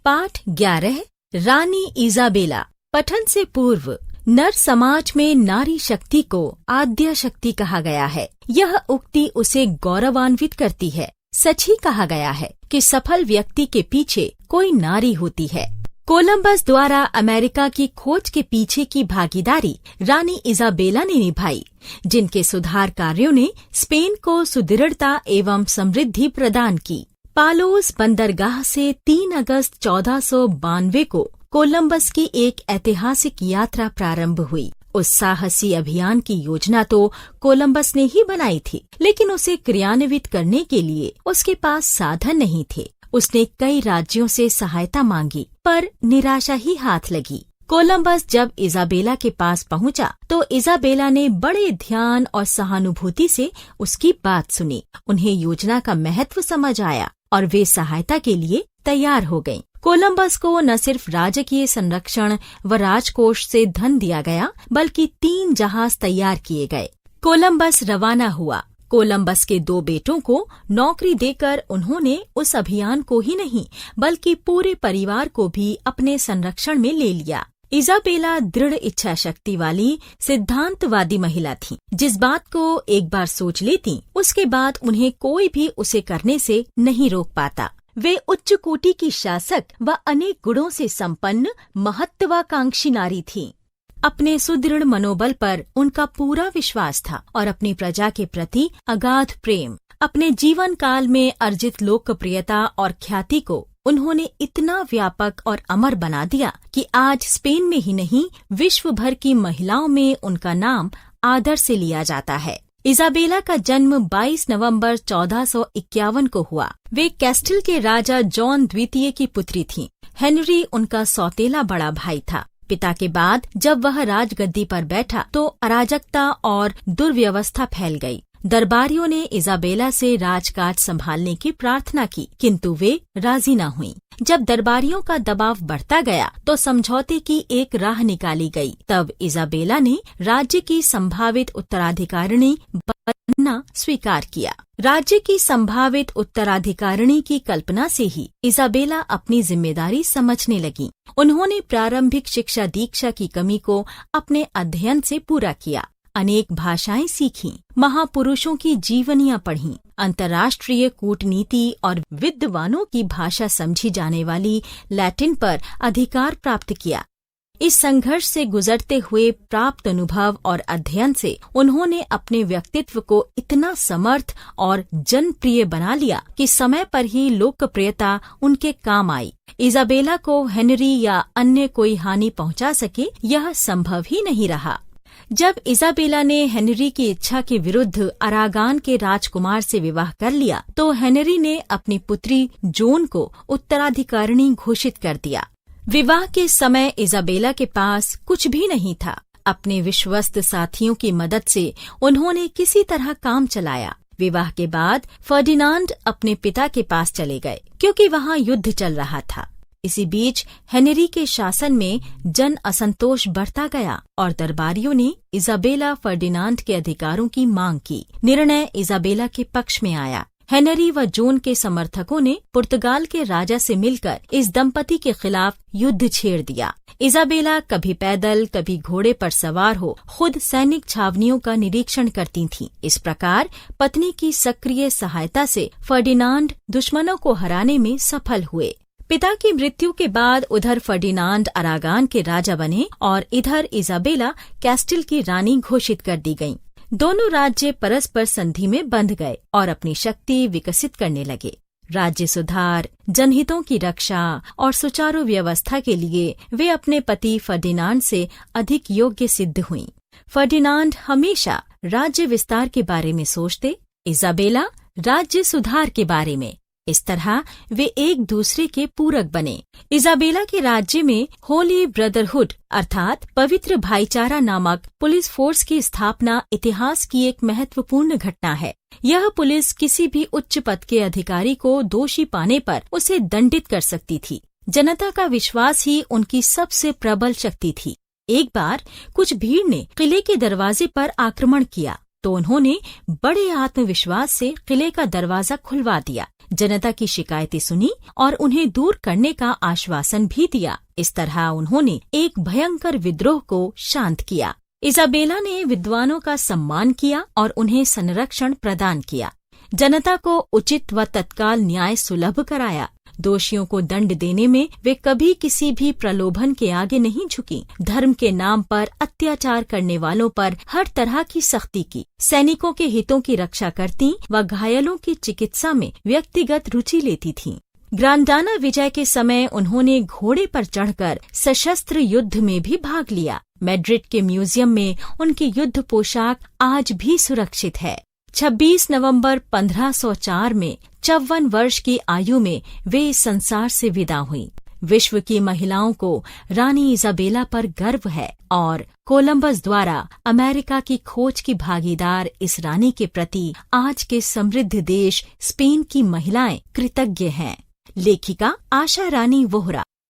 पाठ 11 रानी इजाबेला। पठन से पूर्व नर समाज में नारी शक्ति को आद्य शक्ति कहा गया है। यह उक्ति उसे गौरवान्वित करती है। सच ही कहा गया है कि सफल व्यक्ति के पीछे कोई नारी होती है। कोलंबस द्वारा अमेरिका की खोज के पीछे की भागीदारी रानी इजाबेला ने निभाई, जिनके सुधार कार्यों ने स्पेन को सुदृढ़ता एवं समृद्धि प्रदान की। पालोस बंदरगाह से 3 अगस्त 1492 को कोलंबस की एक ऐतिहासिक यात्रा प्रारंभ हुई। उस साहसी अभियान की योजना तो कोलंबस ने ही बनाई थी, लेकिन उसे क्रियान्वित करने के लिए उसके पास साधन नहीं थे। उसने कई राज्यों से सहायता मांगी, पर निराशा ही हाथ लगी। कोलंबस जब इजाबेला के पास पहुंचा, तो इजाबेला ने बड़े ध्यान और सहानुभूति से उसकी बात सुनी। उन्हें योजना का महत्व समझ आया और वे सहायता के लिए तैयार हो गईं। कोलंबस को न सिर्फ राजकीय संरक्षण व राजकोष से धन दिया गया, बल्कि 3 जहाज तैयार किए गए। कोलंबस रवाना हुआ। कोलंबस के 2 बेटों को नौकरी देकर उन्होंने उस अभियान को ही नहीं, बल्कि पूरे परिवार को भी अपने संरक्षण में ले लिया। इजाबेला दृढ़ इच्छा शक्ति वाली सिद्धांतवादी महिला थी। जिस बात को एक बार सोच लेती, उसके बाद उन्हें कोई भी उसे करने से नहीं रोक पाता। वे उच्च कोटि की शासक व अनेक गुणों से संपन्न महत्वाकांक्षी नारी थीं। अपने सुदृढ़ मनोबल पर उनका पूरा विश्वास था और अपनी प्रजा के प्रति अगाध प्रेम। अपने जीवन काल में अर्जित लोकप्रियता और ख्याति को उन्होंने इतना व्यापक और अमर बना दिया कि आज स्पेन में ही नहीं, विश्व भर की महिलाओं में उनका नाम आदर से लिया जाता है। इजाबेला का जन्म 22 नवंबर 1451 को हुआ। वे कैस्टिल के राजा जॉन द्वितीय की पुत्री थीं। हेनरी उनका सौतेला बड़ा भाई था। पिता के बाद जब वह राजगद्दी पर बैठा, तो अराजकता और दुर्व्यवस्था फैल गई। दरबारियों ने इजाबेला से राजकाज संभालने की प्रार्थना की, किंतु वे राजी न हुईं। जब दरबारियों का दबाव बढ़ता गया, तो समझौते की एक राह निकाली गई। तब इजाबेला ने राज्य की संभावित उत्तराधिकारिणी बनना स्वीकार किया। राज्य की संभावित उत्तराधिकारिणी की कल्पना से ही इजाबेला अपनी जिम्मेदारी समझने लगी। उन्होंने प्रारंभिक शिक्षा दीक्षा की कमी को अपने अध्ययन से पूरा किया। अनेक भाषाएं सीखीं, महापुरुषों की जीवनियां पढ़ीं, अंतर्राष्ट्रीय कूटनीति और विद्वानों की भाषा समझी जाने वाली लैटिन पर अधिकार प्राप्त किया। इस संघर्ष से गुजरते हुए प्राप्त अनुभव और अध्ययन से उन्होंने अपने व्यक्तित्व को इतना समर्थ और जनप्रिय बना लिया कि समय पर ही लोकप्रियता उनके काम आई। इजाबेला को हेनरी या अन्य कोई हानि पहुंचा सके, यह संभव ही नहीं रहा। जब इजाबेला ने हेनरी की इच्छा के विरुद्ध अरागान के राजकुमार से विवाह कर लिया, तो हेनरी ने अपनी पुत्री जोन को उत्तराधिकारिणी घोषित कर दिया। विवाह के समय इजाबेला के पास कुछ भी नहीं था। अपने विश्वस्त साथियों की मदद से उन्होंने किसी तरह काम चलाया। विवाह के बाद फर्डिनांड अपने पिता के पास चले गए, क्योंकि वहाँ युद्ध चल रहा था। इसी बीच हेनरी के शासन में जन असंतोष बढ़ता गया और दरबारियों ने इजाबेला फर्डिनांड के अधिकारों की मांग की। निर्णय इजाबेला के पक्ष में आया। हेनरी व जोन के समर्थकों ने पुर्तगाल के राजा से मिलकर इस दंपति के खिलाफ युद्ध छेड़ दिया। इजाबेला कभी पैदल, कभी घोड़े पर सवार हो खुद सैनिक छावनियों का निरीक्षण करती थीं। इस प्रकार पत्नी की सक्रिय सहायता से फर्डिनांड दुश्मनों को हराने में सफल हुए। पिता की मृत्यु के बाद उधर फर्डिनांड अरागान के राजा बने और इधर इजाबेला कैस्टिल की रानी घोषित कर दी गईं। दोनों राज्य परस्पर संधि में बंध गए और अपनी शक्ति विकसित करने लगे। राज्य सुधार, जनहितों की रक्षा और सुचारू व्यवस्था के लिए वे अपने पति फर्डिनांड से अधिक योग्य सिद्ध हुईं। फर्डिनांड हमेशा राज्य विस्तार के बारे में सोचते, इजाबेला राज्य सुधार के बारे में। इस तरह वे एक दूसरे के पूरक बने। इजाबेला के राज्य में होली ब्रदरहुड अर्थात पवित्र भाईचारा नामक पुलिस फोर्स की स्थापना इतिहास की एक महत्वपूर्ण घटना है। यह पुलिस किसी भी उच्च पद के अधिकारी को दोषी पाने पर उसे दंडित कर सकती थी। जनता का विश्वास ही उनकी सबसे प्रबल शक्ति थी। एक बार कुछ भीड़ ने किले के दरवाजे पर आक्रमण किया, तो उन्होंने बड़े आत्मविश्वास से किले का दरवाजा खुलवा दिया। जनता की शिकायतें सुनी और उन्हें दूर करने का आश्वासन भी दिया। इस तरह उन्होंने एक भयंकर विद्रोह को शांत किया। इजाबेला ने विद्वानों का सम्मान किया और उन्हें संरक्षण प्रदान किया। जनता को उचित व तत्काल न्याय सुलभ कराया। दोषियों को दंड देने में वे कभी किसी भी प्रलोभन के आगे नहीं झुकी। धर्म के नाम पर अत्याचार करने वालों पर हर तरह की सख्ती की। सैनिकों के हितों की रक्षा करती व घायलों की चिकित्सा में व्यक्तिगत रुचि लेती थीं। ग्रांडाना विजय के समय उन्होंने घोड़े पर चढ़कर सशस्त्र युद्ध में भी भाग लिया। मैड्रिड के म्यूजियम में उनकी युद्ध पोशाक आज भी सुरक्षित है। 26 नवंबर 1504 में 54 वर्ष की आयु में वे इस संसार से विदा हुई। विश्व की महिलाओं को रानी इजाबेला पर गर्व है और कोलंबस द्वारा अमेरिका की खोज की भागीदार इस रानी के प्रति आज के समृद्ध देश स्पेन की महिलाएं कृतज्ञ हैं। लेखिका आशा रानी वोहरा।